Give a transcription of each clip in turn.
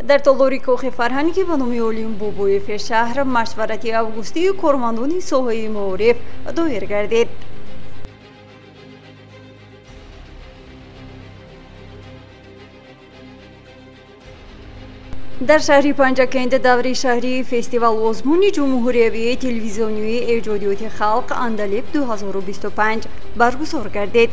در تالاری کاخ فرهنگی به نام علیم بابویف شهر مشورت اوگوستی کارمندان ساحه معارف دایر گردید. در شهر پنجکند دوره شهری فستیوال آزمون جمهوری تلویزیونی ایجادیات خلق اندلیب 2025 برگزار گردید.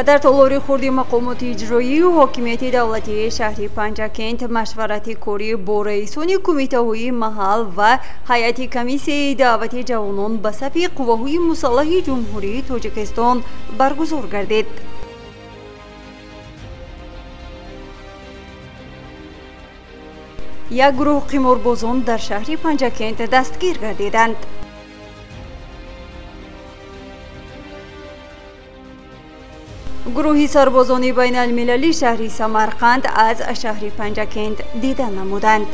در تالاری خردی مقامات اجرایی و حاکمیت دولتی شهر پنجکند مشورت کاری با رئیسان کمیته های محل و هیئت کمیسیون دعوت جوانان به صف قواهای مسلح جمهوری تاجیکستان برگزار گردید. یک گروه قماربازان در شهر پنجکند دستگیر گردیدند. گروهی سربازان بین المللی شهر سمرقند از شهر پنجکند دیدن نمودند.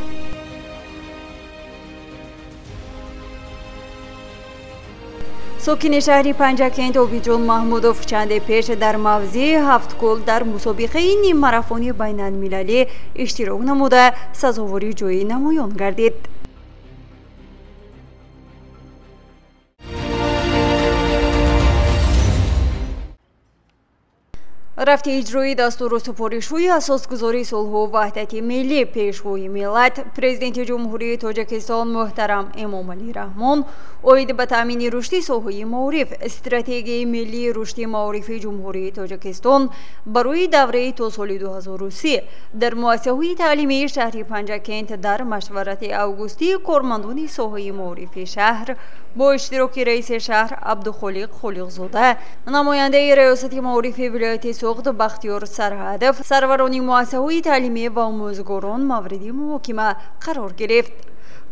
ساکن شهر پنجکند آبیجان محمودوف چند پیش در موضع 7 گل در مسابقه نیم ماراتونی بین المللی اشتراک نموده سزاواری جویی نمایان گردید. رفت اجرایی دستور سپارش‌های اساسگذاری صلح و وحدت ملی پیشوای ملت پرزیدنت جمهوری تاجیکستان محترم امامعلی رحمان اوید به تامین رشد ساحه معارف استراتژی ملی رشد معارف جمهوری تاجیکستان برای دوره تا سال 2030 در مؤسسه‌های تعلیمی شهر پنجکند در مشورت اوگوستی کارمندان ساحه معارف شهر با اشتراک رئیس شهر عبدالخالق خالقزاده، نماینده ریاست معارف ولایت سوخت بختیار سرهدف، سروران مؤسسه‌های تعلیمی و آموزگاران مورد محاکمه قرار گرفت.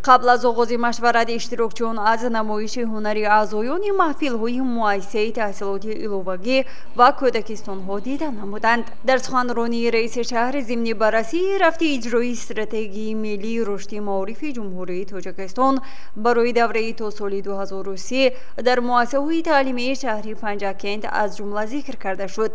قبل از آغاز مشورت اشتراکچیان از نمایش هنری اعضایان محفل‌های مؤسسه تحصیلاتی علاوگی و کودکستان‌ها دیدن نمودند. در سخنرانی رئیس شهر ضمن بررسی رفت اجرایی استراتژی ملی رشد معارف جمهوری تاجیکستان برای دوره تا سال 2030 در مؤسسه‌های تعلیمی شهر پنجکند از جمله ذکر کرده شد.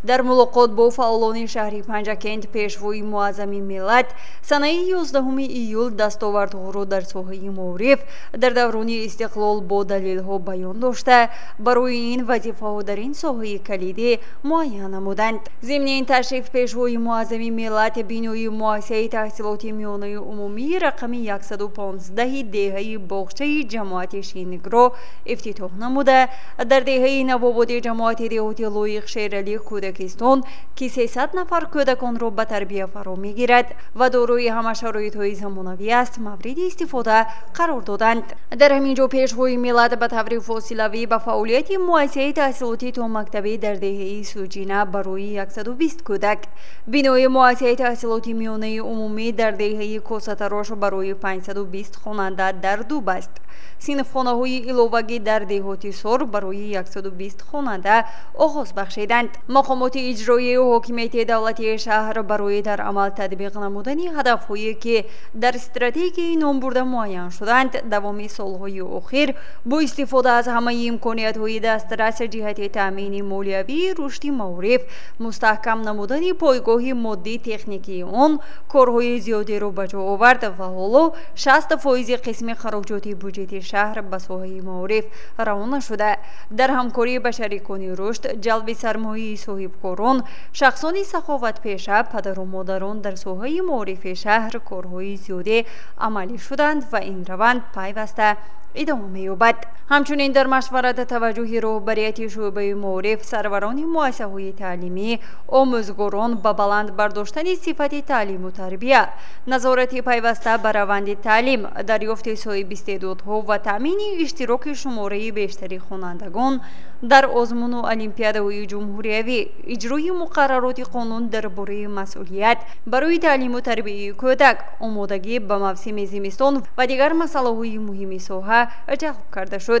در ملاقات با فعالان شهر پنجکند پیشوای معظم ملت سنه 11 ایول دستاوردها را در ساحه معارف در دوران استقلال با دلیل‌ها بیان داشته برای این وظیفه‌ها در این ساحه کلیدی معین نمودند. ضمن این تشریف پیشوای معظم ملت بینایی مؤسسه تحصیلاتی میانه عمومی رقم 115 دهه باغچه جماعت شینگ را افتتاح نموده در دهه نوآباد جماعت دهاتی لایق شیرعلی کودکستان که 300 نفر کودکان را به تربیت فرا میگیرد و دارای همه شرایط‌های زمانوی است مورد استفاده قرار دادند. در همین جا پیشوای ملت به طور فاصله‌ای به فعالیت مؤسسه تحصیلاتی تا مکتبی در دهه سوجینه برای 120 کودک، بینای مؤسسه تحصیلاتی میانه عمومی در دهه کوسه‌تراش برای 520 خواننده در دوب است. صنفخانه‌های علاوگی در دهاتی سر برای 120 خواننده آغاز بخشیدند. مقامات اجرایی و حاکمیت دولتی شهر برای در عمل تطبیق نمودن هدف‌هایی که در استراتژی نام برده معین شدند دوام سال‌های اخیر با استفاده از همه امکانیت‌های دسترس جهت تامین مالیوی رشد معارف، مستحکم نمودن پایگاه مادی تکنیکی آن، کارهای زیادی را به جا آورد و حالا 60% قسم خراجات بودجه شهر به ساحه معارف روانه شده. در همکاری با شریکان رشد، جلب سرمایه صاحبکاران، شخصان سخاوت پیشه، پدر و مادران در ساحه معارف شهر کارهای زیادی عملی شدند و این روند پیوسته ادامه یابد. همچنین در مشورت توجه رهبریت شعبه معارف، سروران مؤسسه‌های تعلیمی، آموزگاران به بلند برداشتن صفت تعلیم و تربیت، نظارت پیوسته بر روند تعلیم، دریافت صاحب استعدادها و تامین اشتراک شماره بیشتری خوانندگان در آزمون و المپیادهای جمهوری، اجرای مقررات قانون درباره مسئولیت برای تعلیم و تربیت کودک، آمادگی به موسم زمستان و دیگر مسائل مهم ساحه جلب کرده شد.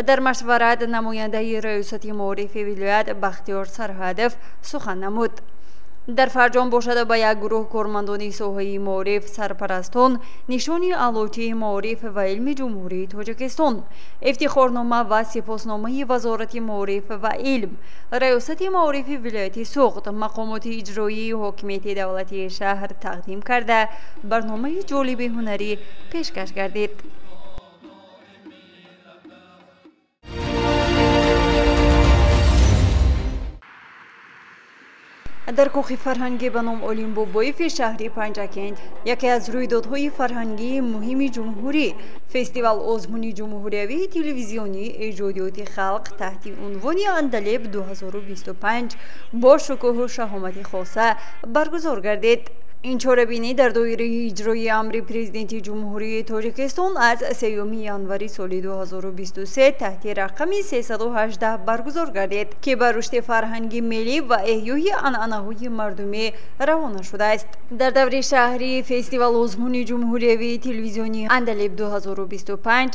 در مشورت نماینده ریاست معارف ولایت بختیار سرهدف سخن نمود. در فرجام باشد با یک گروه کارمندان ساحه معارف سرپرستان نشانی علوچه معارف و علم جمهوری تاجیکستان، افتخارنامه و سپاسنامه وزارت معارف و علم، ریاست معارف ولایت سوخت، مقامات اجرایی حاکمیت دولتی شهر تقدیم کرده برنامه جالب هنری پیشکش گردید. در کاخ فرهنگی به نام اولیمبو بایف شهری پنجکند یکی از رویدادهای فرهنگی مهم جمهوری فستیوال آزمون جمهوری تلویزیونی ایجادیات خلق تحت عنوان اندلیب 2025 با شکوه و شهامت خاصه برگزار گردید. این چاره‌بینی در دایره اجرایی امر پرزیدنت جمهوری تاجیکستان از 3 ینوری سال 2023 تحت رقم 318 برگزار گردید که بر رشد فرهنگی ملی و احیای عنعنه‌های مردمی روانه شده است. در دوره شهری فستیوال آزمون جمهوری تلویزیونی اندلیب 2025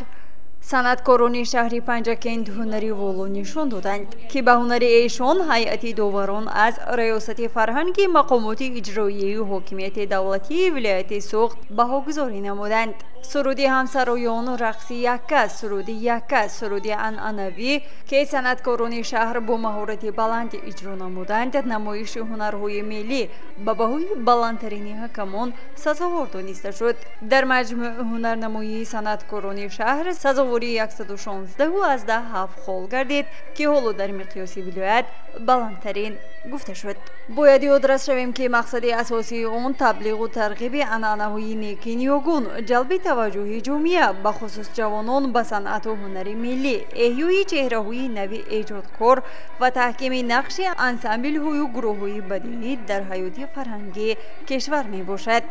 صنعتکاران شهری پنجکند هنری والو نشان دادند که به هنر ایشان هیئت داوران از ریاست فرهنگی مقامات اجرایی و حاکمیت دولتی ولایت سوخت بهاگذاری نمودند. سرود همسرایان و رقص یکه، سرود یکه، سرود عنعنوی که صنعتکاران شهر با مهارت بلند اجرا نمودند نمایش هنرهای ملی به بهای بلندترین حکمان سزاوار دانسته شد. در مجموع هنرنمایی صنعتکاران شهر سزاواری 116 و از 7 خال گردید که حالا در مقیاس ولایت بلندترین گفته شد. باید یادرس شویم که مقصد اساسی آن تبلیغ و ترغیب عنعنه‌های نیکی نیاگون، جلب توجه جامعه به خصوص جوانان به صنعت و هنر ملی، احیای چهره‌های نوی ایجادکار و تحکیم نقش انسامبل‌های و گروه‌های بدیعی در حیات فرهنگی کشور می باشد.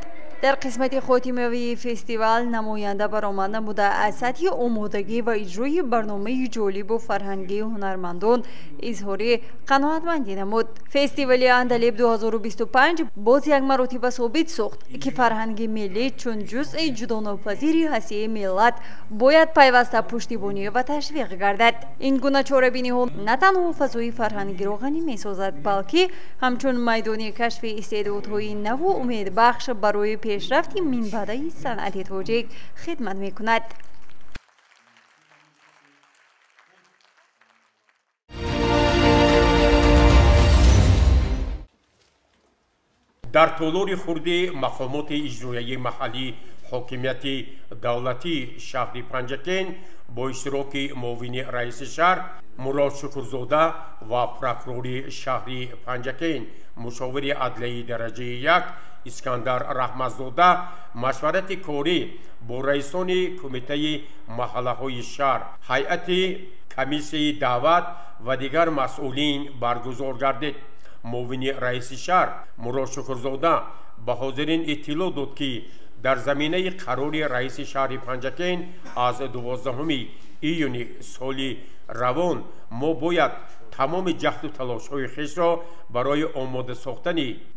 در قسمت خاتمه فستیوال نماینده برآمد نموده از سطح آمادگی و اجرای برنامه جالب و فرهنگی هنرمندان اظهار قناعتمندی نمود. فستیوال اندلیب 2025 باز یک مراتب ثابت ساخت که فرهنگ ملی چون جزء جداناپذیری هستی ملت باید پیوسته پشتیبانی و تشویق گردد. این گونه چاره‌بینی‌ها نه تنها فضای فرهنگی را غنی می‌سازد بلکه همچون میدان کشف استعدادهای نو و امیدبخش برای پیشرفت منبع صنعت تاجیک خدمت می‌کند. در طولور خورده مقامات اجرایی محلی حاکمیت دولتی شهر پنجکند با اشتراک معاون رئیس شهر مراد شکرزاده و پروکرور شهر پنجکند مشاور عدلیه درجه 1 اسکندر رحمتزاده مشورت کاری با رئیسان کمیته محله های شهر، هیئت کمیسیه دعوت و دیگر مسئولین برگزار گردید. معاون رئیس شهر مراد شکرزاده به حاضرین اطلاع داد که در زمینه قرار رئیس شهر پنجکند از 12 ایون سال روان ما باید تمام جهد و تلاش های خیش را برای آماده ساختن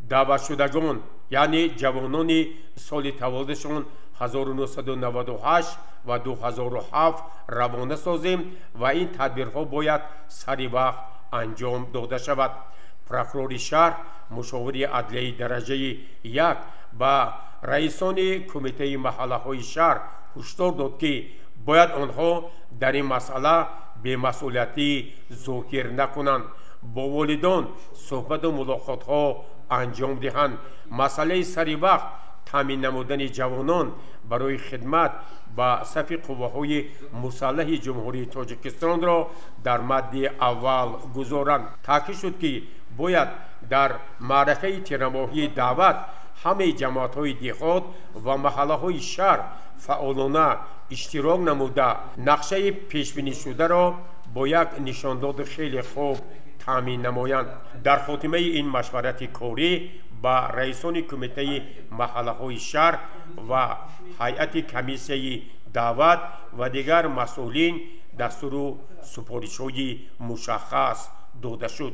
دعوت شدگان یعنی جوانان سال تولدشان 1998 و 2007 روانه سازیم و این تدبیرها باید سری وقت انجام داده شود. پروکرور شهر مشاور عدلیه درجه 1 با رئیسان کمیته محله های شهر هشدار داد که باید آنها در این مسئله بی‌مسئولیتی ظاهر نکنند، با والدان صحبت و ملاقات ها انجام دهند. مسئله سری وقت تامین نمودن جوانان برای خدمت به صف قوه‌های مسلح جمهوری تاجیکستان را در مد اول گذارند. تاکید شد که باید در معرکه تیره‌ماهی دعوت همه جماعت‌های دهات و محله‌های شهر فعالانه اشتراک نموده نقشه پیشبینی شده را با یک نشانداد خیلی خوب تامین نمایند. در خاتمه این مشورت کاری با رئیسان کمیته محله های شهر و هیئت کمیسیه دعوت و دیگر مسئولین دستور و سفارش‌های مشخص داده شد.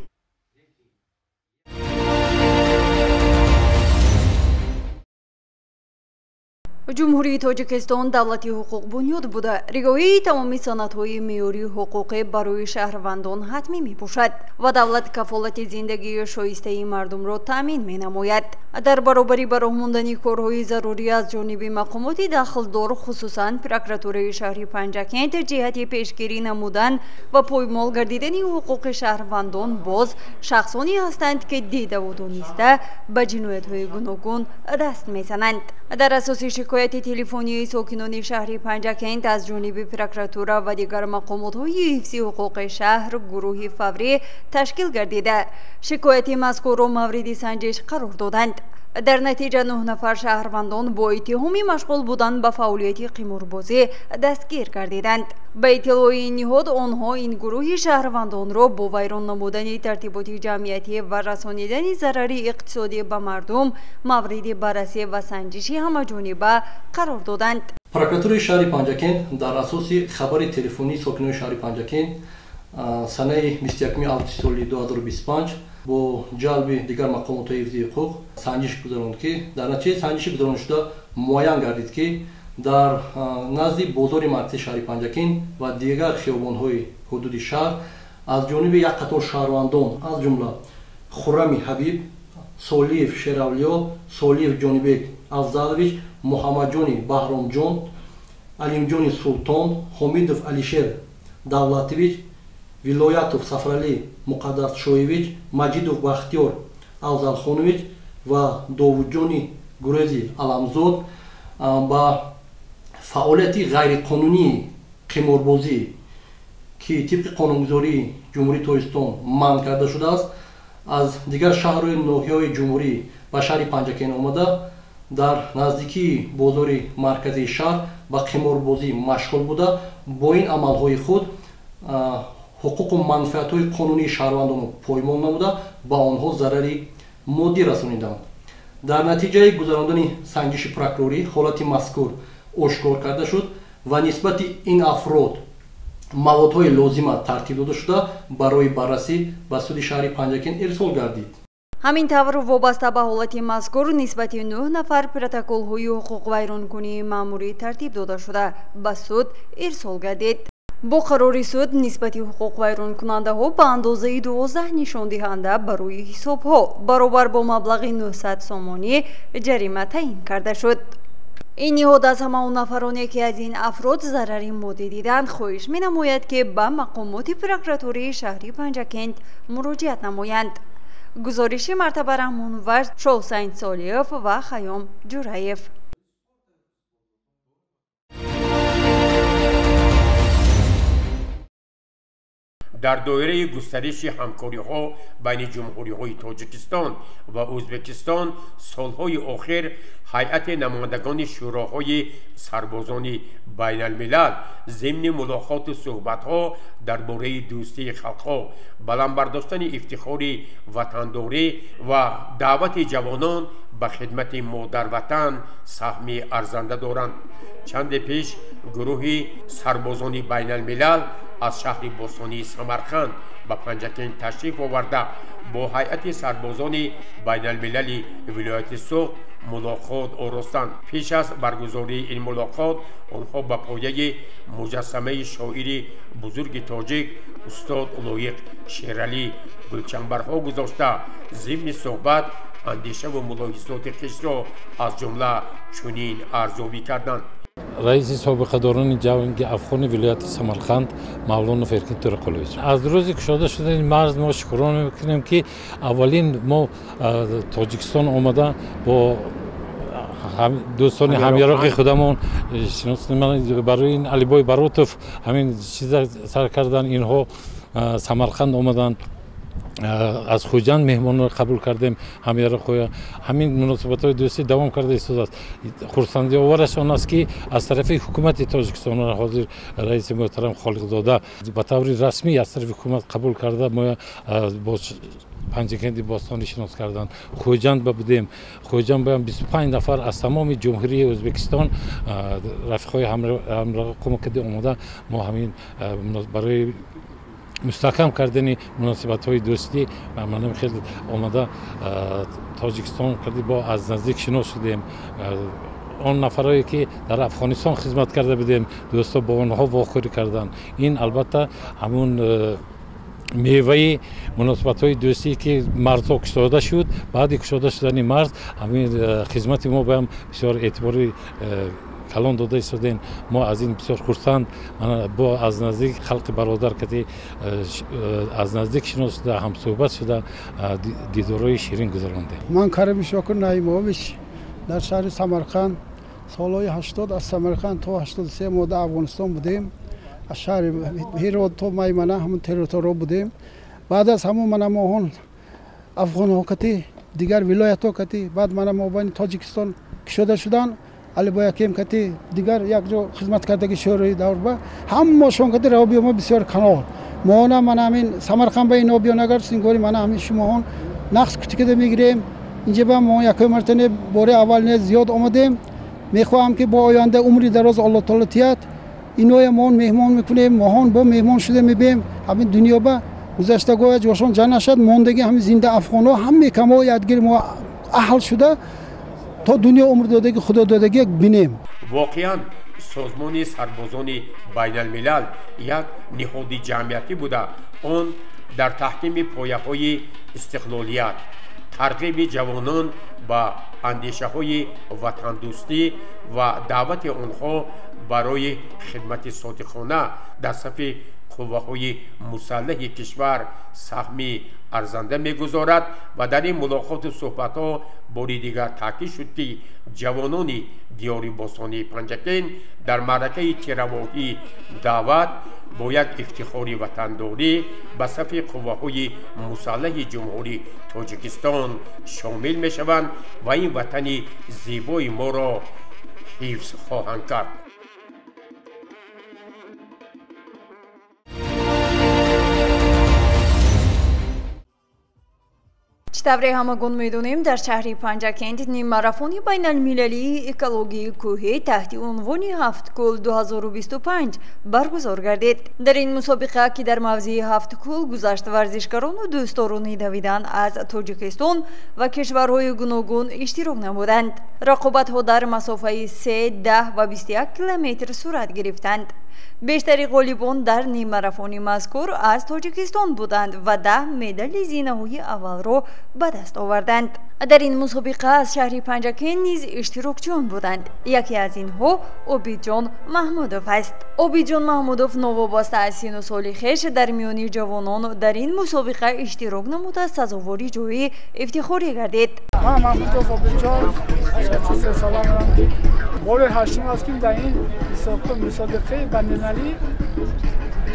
جمهوری تاجیکستان دولتی حقوق بنیاد بوده رعایت تمامی سندهای معیاری حقوقی برای شهروندان حتمی میباشد و دولت کفالت زندگی شایسته مردم را تامین مینماید. در برابری به راه ماندنی کارهای ضروری از جانب مقامات دخلدار خصوصا پروکراتوری شهری پنجکند جهت پیشگیری نمودن و پایمال گردیدن حقوق شهروندان باز شخصانی هستند که دیده و دانسته به جنایت‌های گوناگون دست میزنند. در اساس شکایت تلفنی ساکنان شهر پنجکند از جانب پروکراتور و دیگر مقامات‌های حفظ حقوق شهر گروه فوری تشکیل گردیده شکایت مذکور را مورد سنجش قرار دادند. در نتیجه 9 نفر شهروندان با اتهام مشغول بودن به فعالیت قماربازی دستگیر گردیدند. به اطلاع این نهاد آنها این گروه شهروندان را با ویران نمودن ترتیبات جمعیتی و رسانیدن ضرر اقتصادی به مردم مورد بررسی و سنجش همه‌جانبه قرار دادند. پروکراتوری شهر پنجکند در اساس خبر تلفنی ساکنان شهر پنجکند سنه 21 август соли 2025 با جلب دیگر مقامات حفظ حقوق سنجش گذراند که در نتیجه سنجش گذرانده شده معین گردید که در نزد بازار مرکزی شهر پنجکند و دیگر خیابان‌های حدود شهر از جانب یک قطار شهروندان از جمله خرمی حبیب، سالیف شیراولیا، سالیف جانبک افضلویچ، محمدجانی بهرامجان، علیم سلطان، حمیدов алишер давлатович، ولایتов сафарали муқаддасшоевич، маҷидов бахтиёр авзалхонович ва довудҷони гурези аламзод ба фаъолияти ғайриқонунии қиморбозӣ ки тибқи қонунгузории ҷумҳурии тоҷикистон манъ карда шудааст аз дигар шаҳрҳои ноҳияҳои ҷумҳурӣ ба шаҳри панҷакент омада дар наздикии бозори марказии шаҳр ба қиморбозӣ машғул буда бо ин амалҳои худ ҳуқуқу манфиатҳои қонунии шаҳрвандонро поймол намуда ба онҳо зарари моддӣ расонидаанд. дар натиҷаи гузарондани санҷиши прокурорӣ ҳолати мазкур ошкор карда шуд ва нисбати ин афрод маводҳои лозима тартиб дода шуда барои баррасӣ ба суди шаҳри панҷакент ирсол гардид. ҳамин тавр вобаста ба ҳолати мазкур нисбати 9 нафар протоколҳои ҳуқуқвайронкунии маъмурӣ тартиб дода шуда ба суд ирсол гардид. бо қарори суд нисбати ҳуқуқвайронкунандаҳо ба андозаи 12 нишондиҳанда барои ҳисобҳо баробар бо маблағи 900 сомонӣ ҷарима таъин карда шуд. ин ниҳод аз ҳамаон нафароне ки аз ин афрод зарари моддӣ диданд хоҳиш менамояд ки ба мақомоти прокуратурии шаҳри панҷакент муроҷиат намоянд. гузориши мартаба раҳмонвард шоҳсайн солиев ва хаём ҷураев. در دایره گسترش همکاری‌ها بین جمهوری‌های تاجیکستان و ازبکستان سال‌های آخر هیئت نمایندگان شوراهای سربازان بین الملل ضمن ملاقات و صحبت‌ها درباره دوستی خلق‌ها، بلند برداشتن افتخار وطنداری و دعوت جوانان به خدمت مادر وطن سهم ارزنده دارند. چند پیش گروه سربازان بین الملل از شهر باستانی سمرقند به پنجکند تشریف آورده با هیئت سربازان بین الملل ولایت سوق ملاقات آراستند. پیش از برگزاری این ملاقات آنها به پایه مجسمه شاعر بزرگ تاجیک استاد لایق شیرالی گلچنبرها گذاشته ضمن صحبت اندیشه و ملاحظات خویش را از جمله چنین ارزیابی کردند. رئیس سابقه‌داران جنگ افغان ولایت سمرقند مولانا فرکین تورقلویچ از روزی گشوده شده این مرز ما شکرانه میکنیم که اولین ما تاجیکستان آمده با دوستان همیراق خودمون شناسیم برای این علیبای باروتوف همین چیز سر کردن اینها سمرقند آمدن از خوجند مهمان را قبول کردیم همین مناسبت‌های دوستی دوام کرده است. خرسندی آورش آن است که از طرف حکومت تاجیکستان حاضر رئیس محترم خالقزاده به طور رسمی از طرف حکومت قبول کرده ما با پنجکند باستانی شناس کردن. خوجند بودیم خوجند با 25 نفر از تمام جمهوری ازبکستان رفیقای همراه کمک آمده ما همین برای مستحکم کردن مناسبت‌های دوستی و منم خیلی آمده تاجیکستان کردی با از نزدیک شناس شدیم آن نفرایی که در افغانستان خدمت کرده بودیم دوستا با آنها واخوری کردن. این البته همون میوه مناسبت‌های دوستی که مرزها کشاده شد. بعد کشاده شدن مرز همین خدمت ما به هم بسیار اعتباری کلان داده ایستادین. ما از این بسیار خرسند. من با از نزدیک خلق برادر که از نزدیک شناخته هم صحبت شده دیدارهای شیرین گذراندیم. من کریم شاکر نعیموویچ در شهر سمرقند سالهای 80 از سمرقند تا 83 ما در افغانستان بودیم. از شهر هرات تا میمنه همون تریتوریا بودیم. بعد از همون من ماهان افغان ها کتی دیگر ولایت ها کتی بعد من مابین تاجیکستان کشیده شدن. علی با یکیم کتی دیگر یک جو خدمت کردگی شوری دور با هم ما شون کتی روابی ما بسیار کنار ما نه من همین سمرقند به اینا بیان اگر سینگوری من همین شما نقص کتی که میگیریم اینجا با ما یک مرتبه باره اول نه زیاد آمدیم. میخواهم که با آینده عمری دراز الله تعالی تیات اینو ما مهمان میکنیم ماهان با مهمان شده میبیم همین دنیا با گذشتگاه جوشان جان نشد موندگی همین زنده افغان ها هم میکم و یادگیر ما اهل شده تا دنیا عمر دادگی خدا دادگی بینیم. واقعا سازمان سربازان بین الملل یک نهاد جمعیتی بوده. آن در تحکیم پایه‌های استقلالیت ترغیب جوانان با اندیشه های وطن دوستی و دعوت آنها برای خدمت صادقانه در صف قوه‌های مسلح کشور سهمی ارزنده می‌گذارد و در این ملاقات و صحبت‌ها باری دیگر تاکید شد که جوانان دیار باستانی پنجکین در معرکه تیره‌ماهی دعوت با یک افتخاری وطنداری به صف قوه‌های مسلح جمهوری تاجیکستان شامل می‌شوند و این وطن زیبای ما را حفظ خواهند کرد. چطوری همگون میدونیم در شهر پنجکند نیم ماراتونی بین المللی اکولوژی کوهی تحت عنوان 7 گل 2025 برگزار گردید. در این مسابقه که در موضع 7 گل گذشت ورزشکاران و دوستداران دویدن از تاجیکستان و کشورهای گوناگون اشتراک نمودند. رقابت‌ها در مسافه 3, 10 و 21 کیلومتر صورت گرفتند. بیشتری غالبان در نیم ماراتون مذکور از تاجیکستان بودند و 10 مدال زینه‌های اول را به دست آوردند. در این مسابقه از شهر پنجکین نیز اشتراکچیان بودند. یکی از اینها عبیدجان محمودوف است. عبیدجان محمودوف نوابسته از سن و سال خویش در میان جوانان در این مسابقه اشتراک نموده سزاوار جای افتخاری گردید. من محمودوف عبیدجان 63 سالم بار هشتم هستیم در این مسابقه بین‌المللی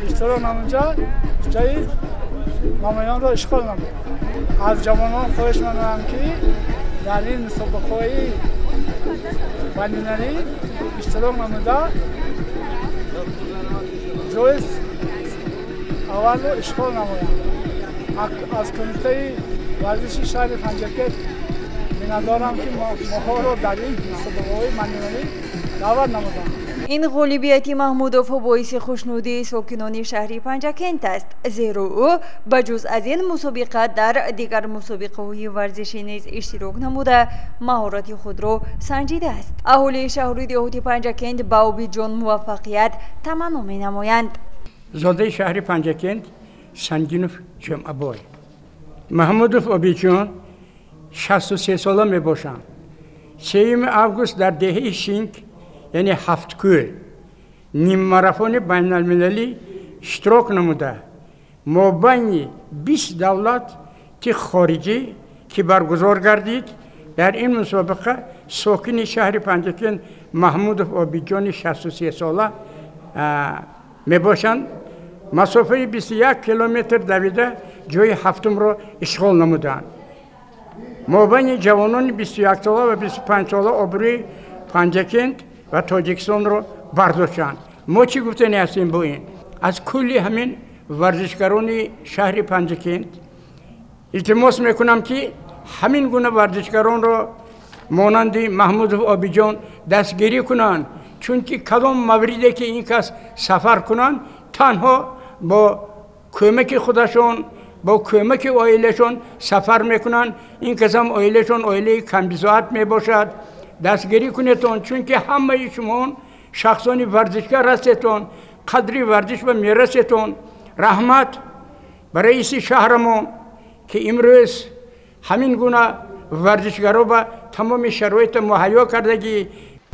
اشتراک نموده جای نمایان را اشغال نمود. از جوانان خواهش می‌کنم که در این مسابقه بین‌المللی اشتراک نموده جای اول را اشغال نمایند. از کمیته ورزش شهر پنجکند می‌دارم که ما را در این مسابقه بین‌المللی دعوت نمودند. این غالبیت محمودوف باعث خوشنودی ساکنان شهر پنجکند است، زیرا او بجز از این مسابقه در دیگر مسابقه‌های ورزشی نیز اشتراک نموده مهارت خود را سنجیده است. اهالی شهر دیهات پنجکند با عبیدجان موفقیت تمنا می‌نمایند. زاده شهر پنجکند سنگینوف جمعبای محمودوف عبیدجان 63 ساله میباشند. 3 آگوست در دهه شینک یعنی 7 گل نیم ماراتون بین المللی اشتراک نموده مابین 20 دولت که خارجی که برگزار گردید. در این مسابقه ساکن شهر پنجکند محمودوف عبیدجان 63 ساله میباشند. مسافه 21 کیلومتر دویده جای هفتم را اشغال نمودند. مابین جوانان 21 ساله و 25 ساله آبروی پنجکند و تاجیکستان رو برداشتند. ما چی گفتنی هستیم با این؟ از کلی همین ورزشکاران شهر پنجکند التماس میکنم که همین گونه ورزشکاران رو مانند محمودوف عبیدجان دستگیری کنند، چون که کدام موردی که این کس سفر کنند تنها با کمک خودشون با کمک عائلهشون سفر میکنند. این کس هم عائلهشون عائله کم بضاعت میباشد دستگیری کنیتون، چون که همه شما شخصانی ورزشکار هستیتون، قدری ورزش و میرسیتون. رحمت به رئیس شهرمون که امروز همین گونه ورزشکارا با تمام شرایط مهیا کردگی.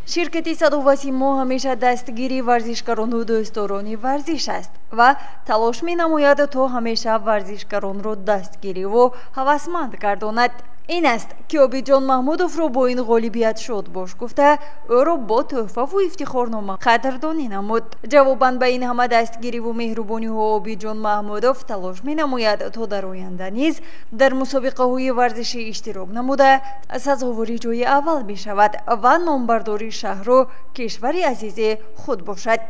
شرکتی صدوسیما همیشه دستگیری ورزشکاران و دوستداران ورزش است و تلاش می نماید تا همیشه ورزشکاران را دستگیری و هوسمند گرداند. این است که عابدجان محمودوف را با این غالبیت شاد باش گفته او را با تحفه و افتخارنامه قدردانی نمود. جواباً به این همه دستگیری و مهربانی ها عابدجان محمودوف تلاش می نماید تا در آینده نیز در مسابقه های ورزشی اشتراک نموده سزاواری جای اول می شود و نامبرداری شهر و کشور عزیز خود باشد.